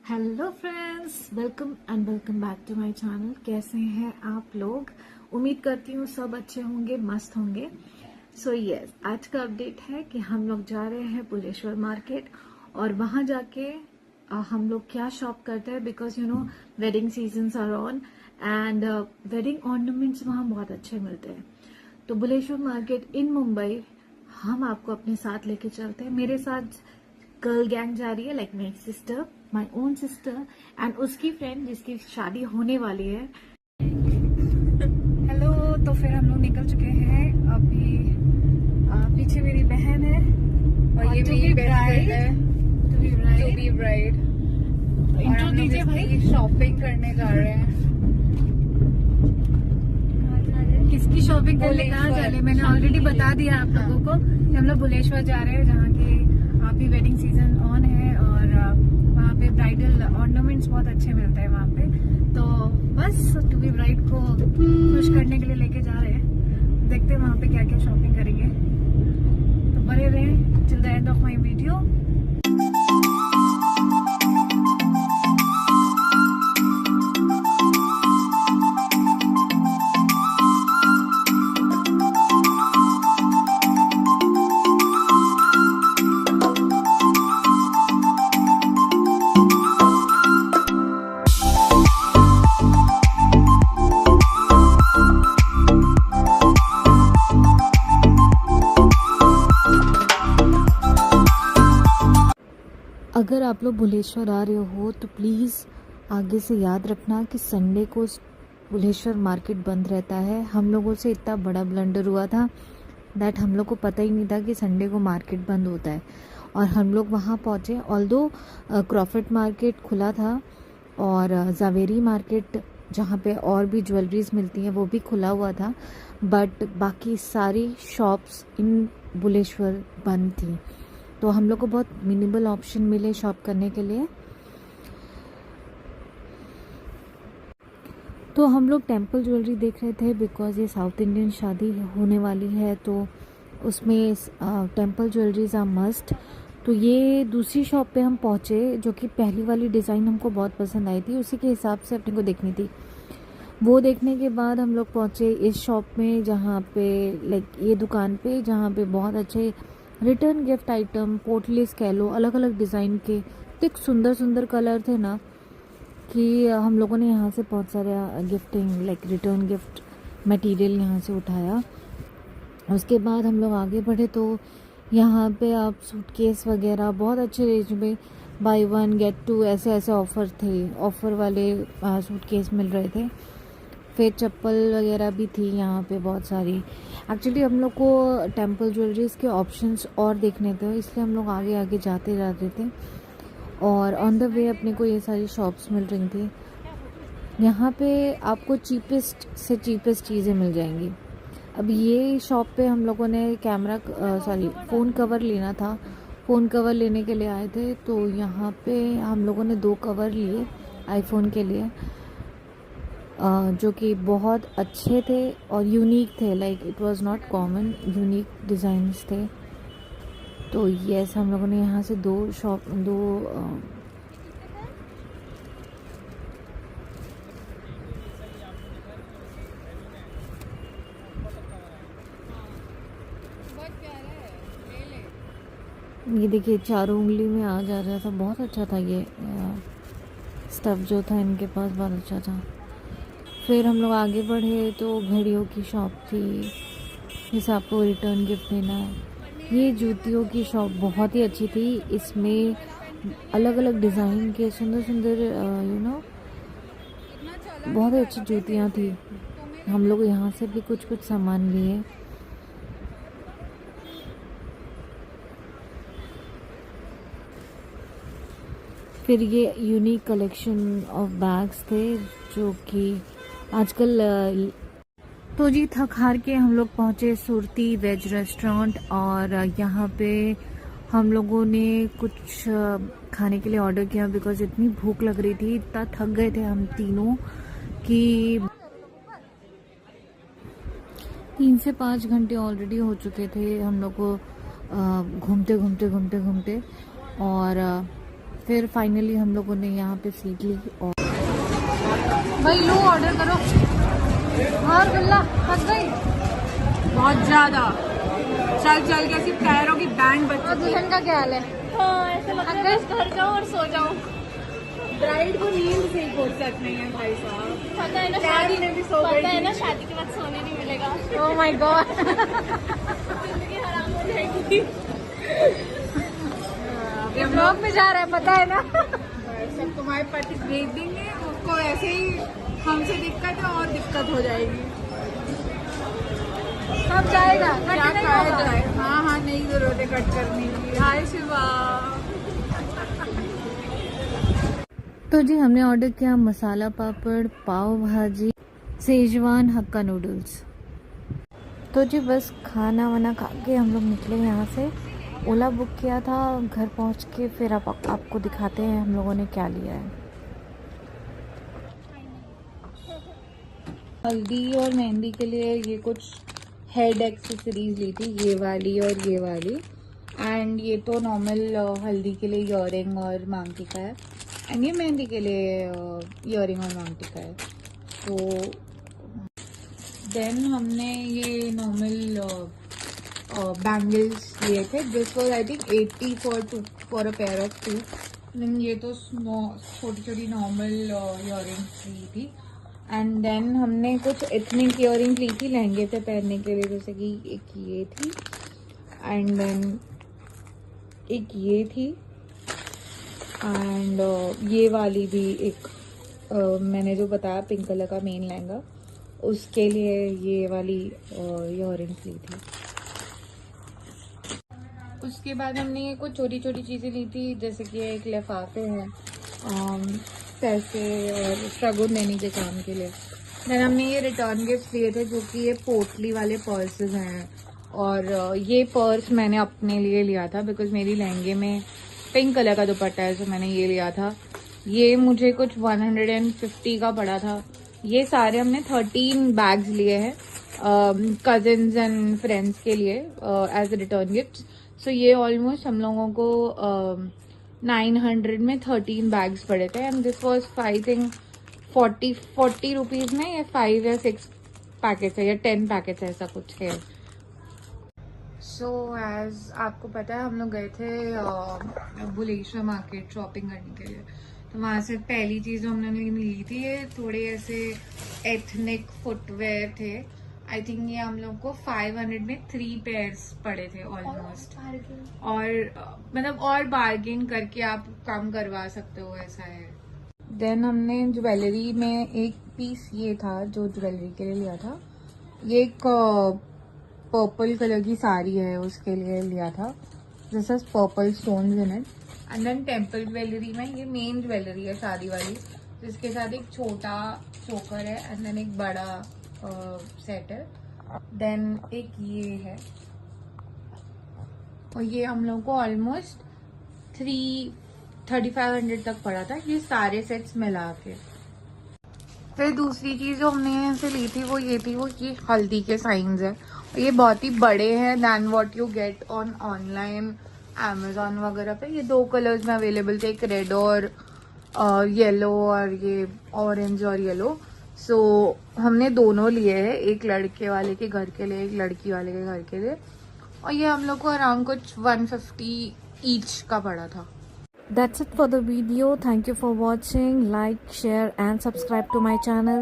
Hello friends, welcome and welcome back to my channel. कैसे हैं आप लोग? उम्मीद करती हूँ सब अच्छे होंगे, मस्त होंगे। सो यस, आज का अपडेट है कि हम लोग जा रहे हैं बुलेश्वर मार्केट और वहां जाके हम लोग क्या शॉप करते हैं, because you know wedding seasons are on and wedding ornaments वहां बहुत अच्छे मिलते हैं। तो बुलेश्वर मार्केट इन मुंबई हम आपको अपने साथ लेके चलते हैं। मेरे साथ गर्ल गैंग जा रही है, like my sister, my own sister and उसकी फ्रेंड जिसकी शादी होने वाली है। हेलो, तो फिर हम लोग निकल चुके हैं अभी। पीछे मेरी बहन है और ये मेरी ब्राइड है। To be bride. इंट्रो दीजिए भाई। शॉपिंग करने जा रहे हैं। किसकी शॉपिंग करने कहाँ जा रहे हैं मैंने ऑलरेडी बता दिया आप लोगों को कि हम लोग बुलेश्वर जा रहे हैं, जहाँ के अभी वेडिंग सीजन ऑन है और वहाँ पे ब्राइडल ऑर्नामेंट्स बहुत अच्छे मिलते हैं वहाँ पे। तो बस टू बी ब्राइड को खुश करने के लिए लेके जा रहे हैं। देखते हैं वहाँ पे क्या क्या शॉपिंग करेंगे। तो बने रहें till the end of my video. अगर आप लोग बुलेश्वर आ रहे हो तो प्लीज़ आगे से याद रखना कि संडे को बुलेश्वर मार्केट बंद रहता है। हम लोगों से इतना बड़ा ब्लंडर हुआ था दैट हम लोग को पता ही नहीं था कि संडे को मार्केट बंद होता है। और हम लोग वहाँ पहुँचे, ऑल्दो क्रॉफर्ड मार्केट खुला था और जावेरी मार्केट जहाँ पे और भी ज्वेलरीज मिलती हैं वो भी खुला हुआ था, बट बाकी सारी शॉप्स इन बुलेश्वर बंद थी। तो हम लोग को बहुत मिनिमल ऑप्शन मिले शॉप करने के लिए। तो हम लोग टेम्पल ज्वेलरी देख रहे थे बिकॉज ये साउथ इंडियन शादी होने वाली है, तो उसमें टेम्पल ज्वेलरीज आर मस्ट। तो ये दूसरी शॉप पे हम पहुँचे जो कि पहली वाली डिज़ाइन हमको बहुत पसंद आई थी, उसी के हिसाब से अपने को देखनी थी। वो देखने के बाद हम लोग पहुँचे इस शॉप में, जहाँ पे लाइक ये दुकान पे जहाँ पे बहुत अच्छे रिटर्न गिफ्ट आइटम, पोटलीस कह लो, अलग अलग डिज़ाइन के इतने सुंदर सुंदर कलर थे ना कि हम लोगों ने यहाँ से बहुत सारे gifting like return gift material यहाँ से उठाया। उसके बाद हम लोग आगे बढ़े तो यहाँ पे आप सूटकेस वगैरह बहुत अच्छे रेंज में बाय वन गेट टू ऐसे ऐसे ऑफ़र थे, ऑफ़र वाले सूटकेस मिल रहे थे। फिर चप्पल वगैरह भी थी यहाँ पे बहुत सारी। एक्चुअली हम लोग को टेम्पल ज्वेलरीज के ऑप्शंस और देखने थे, इसलिए हम लोग आगे आगे जाते जाते थे और ऑन द वे अपने को ये सारी शॉप्स मिल रही थी। यहाँ पे आपको चीपेस्ट से चीपेस्ट चीज़ें मिल जाएंगी। अब ये शॉप पे हम लोगों ने फ़ोन कवर लेना था, फ़ोन कवर लेने के लिए आए थे। तो यहाँ पे हम लोगों ने 2 कवर लिए आईफोन के लिए, जो कि बहुत अच्छे थे और यूनिक थे, like it was not common, unique designs थे। तो यस, हम लोगों ने यहाँ से ये देखिए चारों उंगली में आ जा रहा था, बहुत अच्छा था ये स्टफ़ जो था इनके पास, बहुत अच्छा था। फिर हम लोग आगे बढ़े तो घड़ियों की शॉप थी, जिसे आपको रिटर्न गिफ्ट देना है। ये जूतियों की शॉप बहुत ही अच्छी थी, इसमें अलग अलग डिज़ाइन के सुंदर सुंदर बहुत ही अच्छी जूतियाँ थी। हम लोग यहाँ से भी कुछ कुछ सामान लिए। फिर ये यूनिक कलेक्शन ऑफ बैग्स थे जो कि आजकल तो जी थक हार के हम लोग पहुँचे सुरती वेज रेस्टोरेंट और यहाँ पे हम लोगों ने कुछ खाने के लिए ऑर्डर किया बिकॉज इतनी भूख लग रही थी, इतना थक गए थे हम तीनों कि 3 से 5 घंटे ऑलरेडी हो चुके थे हम लोग को घूमते घूमते घूमते घूमते। और फिर फाइनली हम लोगों ने यहाँ पे सीट ली और भाई लो ऑर्डर करो। और गुल्ला फंस गई बहुत ज्यादा। चल चल के सिर्फ पैरों की बैंड बच। दुल्हन का क्या हाल है? हाँ, ऐसा लगता है बस घर जाओ और सो जाओ। ब्राइड को नींद से ही फुर्सत नहीं है भाई साहब। पता है ना शादी में भी सो गई पता है थी। ना शादी के बाद सोने नहीं मिलेगा। Oh my God. जिंदगी हराम हो जाएगी। ये ब्लॉग में जा रहा है पता है ना। सब तुम्हारे पति भेज देंगे उसको, ऐसे ही हमसे दिक्कत है और दिक्कत हो जाएगी। सब जाएगा क्या खाया जाए। हाँ हाँ नहीं जरूरत है कट करने की। हाय शिवा। तो जी हमने ऑर्डर किया मसाला पापड़, पाव भाजी, सेजवान हक्का नूडल्स। तो जी बस खाना वाना खा के हम लोग निकले यहाँ से। ओला बुक किया था, घर पहुँच के फिर आपको दिखाते हैं हम लोगों ने क्या लिया है। हल्दी और मेहंदी के लिए ये कुछ हेड एक्सेसरीज ली थी, ये वाली और ये वाली। एंड ये तो नॉर्मल हल्दी के लिए ईयरिंग और मांग टीका है, एंड ये मेहंदी के लिए ईयरिंग और मांग टीका है। तो देन हमने ये नॉर्मल बैंगल्स लिए थे। This was I think 80 for a pair of 2। Then ये तो छोटी छोटी नॉर्मल ईयरिंग्स ली थी। एंड देन हमने कुछ एथनिक ईयरिंग्स ली थी लहंगे पे पहनने के लिए, जैसे कि एक ये थी एंड देन एक ये थी एंड ये वाली भी एक मैंने जो बताया पिंक कलर का मेन लहंगा, उसके लिए ये वाली ईयरिंग्स ली थी। उसके बाद हमने ये कुछ छोटी छोटी चीज़ें ली थी, जैसे कि एक लिफाफे हैं पैसे और शगुन देने के काम के लिए। देन हमने ये रिटर्न गिफ्ट लिए थे, जो कि ये पोटली वाले पर्सेस हैं। और ये पर्स मैंने अपने लिए लिया था बिकॉज मेरी लहंगे में पिंक कलर का दुपट्टा है, तो मैंने ये लिया था। ये मुझे कुछ 150 का पड़ा था। ये सारे हमने 13 बैग्स लिए हैं कजिन्स एंड फ्रेंड्स के लिए एज रिटर्न गिफ्ट। सो ये ऑलमोस्ट हम लोगों को 900 में 13 बैग्स पड़े थे। And this was I think 40 rupees में या 5 या 6 पैकेट्स है या 10 पैकेट्स है, ऐसा कुछ है। सो एज आपको पता है हम लोग गए थे बुलेश्वर मार्केट शॉपिंग करने के लिए। तो वहाँ से पहली चीज़ जो हमने ली थी, ये थोड़े ऐसे एथनिक फुटवेयर थे। आई थिंक ये हम लोग को 500 में 3 पेयर्स पड़े थे ऑलमोस्ट। और मतलब और बार्गेन करके आप कम करवा सकते हो, ऐसा है। देन हमने ज्वेलरी में एक पीस ये था जो ज्वेलरी के लिए लिया था। ये एक पर्पल कलर की साड़ी है, उसके लिए लिया था। This is purple stones in it. And then temple jewellery में ये मेन ज्वेलरी है शादी वाली, जिसके साथ एक छोटा चोकर है एंड देन एक बड़ा सेट है। देन एक ये है, और ये हम लोग को ऑलमोस्ट 3500 तक पड़ा था, ये सारे सेट्स मिला के। फिर दूसरी चीज जो हमने यहाँ से ली थी वो ये थी, वो ये हल्दी के साइंस है। ये बहुत ही बड़े हैं than what you get on online Amazon वगैरह पे। ये 2 कलर्स में अवेलेबल थे, एक रेड और येलो और ये ऑरेंज और येलो। सो हमने दोनों लिए हैं, एक लड़के वाले के घर के लिए, एक लड़की वाले के घर के लिए। और ये हम लोग को अराउंड कुछ 150 ईच का पड़ा था। That's it for the video. Thank you for watching. Like, share and subscribe to my channel.